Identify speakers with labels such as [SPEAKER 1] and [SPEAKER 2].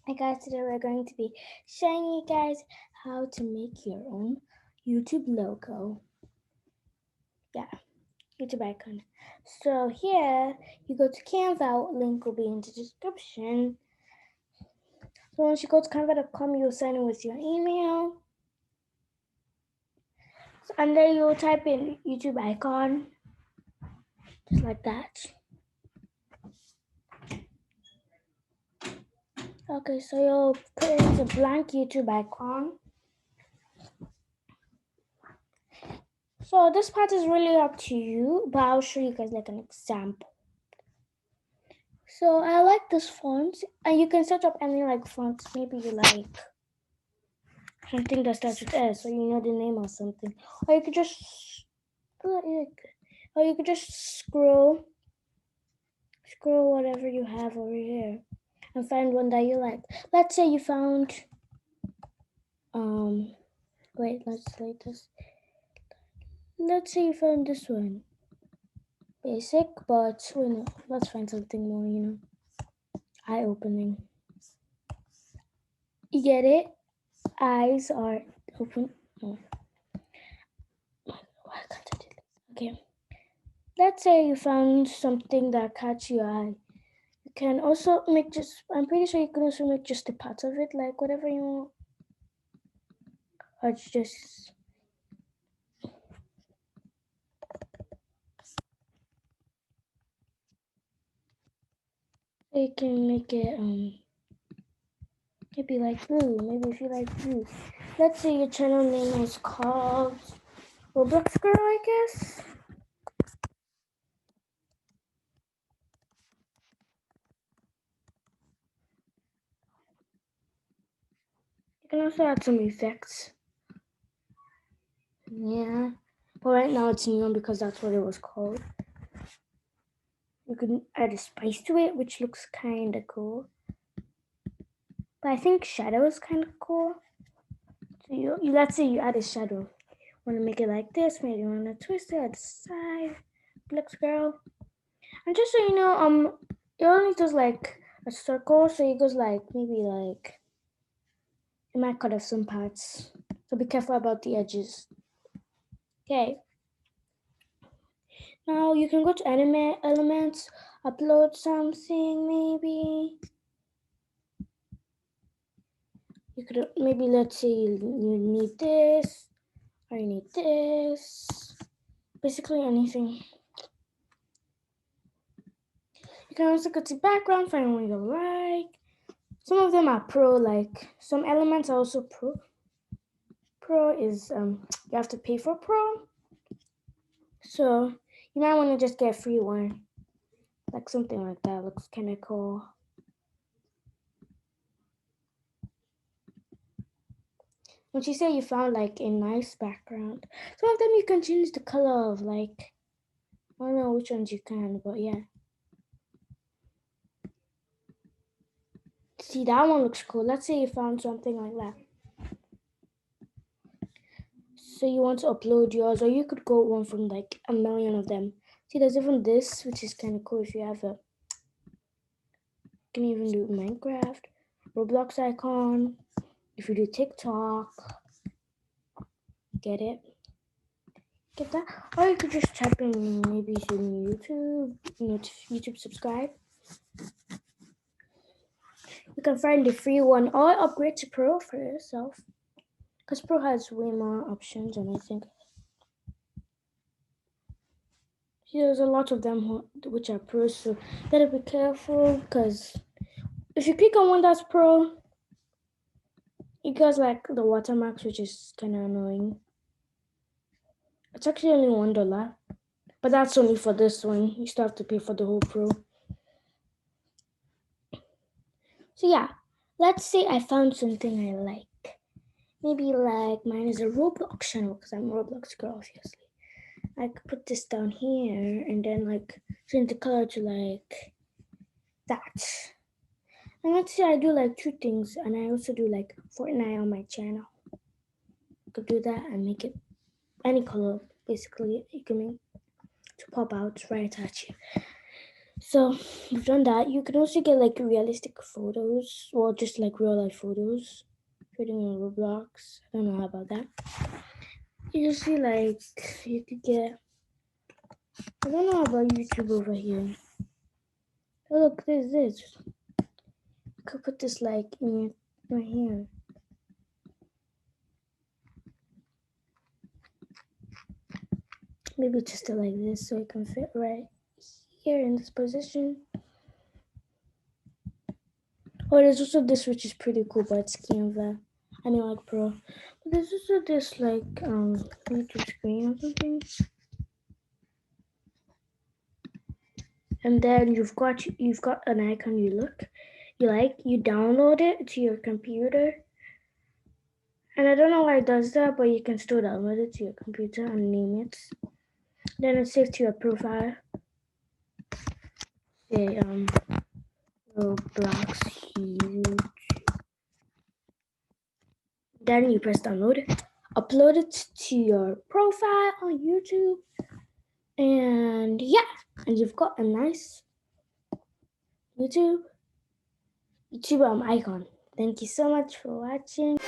[SPEAKER 1] Hi guys, today we're going to be showing you guys how to make your own YouTube logo. Yeah, YouTube icon. So here you go to Canva, link will be in the description. So once you go to canva.com, you'll sign in with your email. And then you'll type in YouTube icon, just like that. Okay, so you'll create a blank YouTube icon. So this part is really up to you, but I'll show you guys like an example. So I like this font, and you can set up any like fonts. Maybe you like something that starts with S, or you know the name or something, or you could just, or you could just scroll whatever you have over here, and find one that you like. Let's say you found, wait, let's select this. Let's say you found this one, basic, but wait, no, let's find something more, eye-opening. You get it? Eyes are open. Oh. Why can't I do this? Okay. Let's say you found something that catch your eye. You can also make just, I'm pretty sure you can also make just a part of it, like whatever you want. Or just, you can make it, maybe like blue. Maybe if you like blue. Let's say your channel name is called Roblox Girl, I guess. You can also add some effects. Yeah. But right now it's neon because that's what it was called. You can add a spice to it, which looks kinda cool. But I think shadow is kinda cool. So you let's say you add a shadow. Want to make it like this? Maybe you want to twist it at the side. Looks girl. And just so you know, it only does like a circle, so it goes like maybe like it might cut off some parts. So be careful about the edges. Okay. Now you can go to anime elements, upload something maybe. You could maybe let's say you need this or you need this. Basically anything. You can also go to background, find one you like. Some of them are pro, like some elements are also pro. Pro is you have to pay for pro. So you might want to just get a free one. Like something like that looks kinda cool. Once you say you found like a nice background, some of them you can change the color of, like I don't know which ones you can, but yeah. See, that one looks cool. Let's say you found something like that. So you want to upload yours, or you could go one from like a million of them. See, there's even this, which is kind of cool if you have a. You can even do Minecraft, Roblox icon. If you do TikTok, get it? Get that? Or you could just type in maybe some YouTube, YouTube subscribe. You can find the free one or upgrade to Pro for yourself. Because Pro has way more options, and I think there's a lot of them which are Pro, so you gotta be careful because if you click on one that's Pro, it goes like the watermarks, which is kind of annoying. It's actually only $1, but that's only for this one. You still have to pay for the whole Pro. So yeah, let's say I found something I like. Maybe like mine is a Roblox channel because I'm a Roblox girl, obviously. I could put this down here and then like change the color to like that. And let's say I do like two things, and I also do like Fortnite on my channel. I could do that and make it any color basically you can make to pop out right at you. So we've done that. You can also get like realistic photos, or just like real life photos. Creating on Roblox. I don't know about that. You see, like you could get. I don't know about YouTube over here. Oh, look, there's this. You could put this like in right here. Maybe just like this so it can fit right here in this position. Oh, there's also this which is pretty cool, but it's Canva. I mean like Pro. But there's also this like YouTube screen or something. And then you've got an icon you like, you download it to your computer. And I don't know why it does that, but you can still download it to your computer and name it. Then it's saved to your profile. Say Roblox YouTube. Then you press download, upload it to your profile on YouTube, and yeah, and you've got a nice YouTube icon. Thank you so much for watching.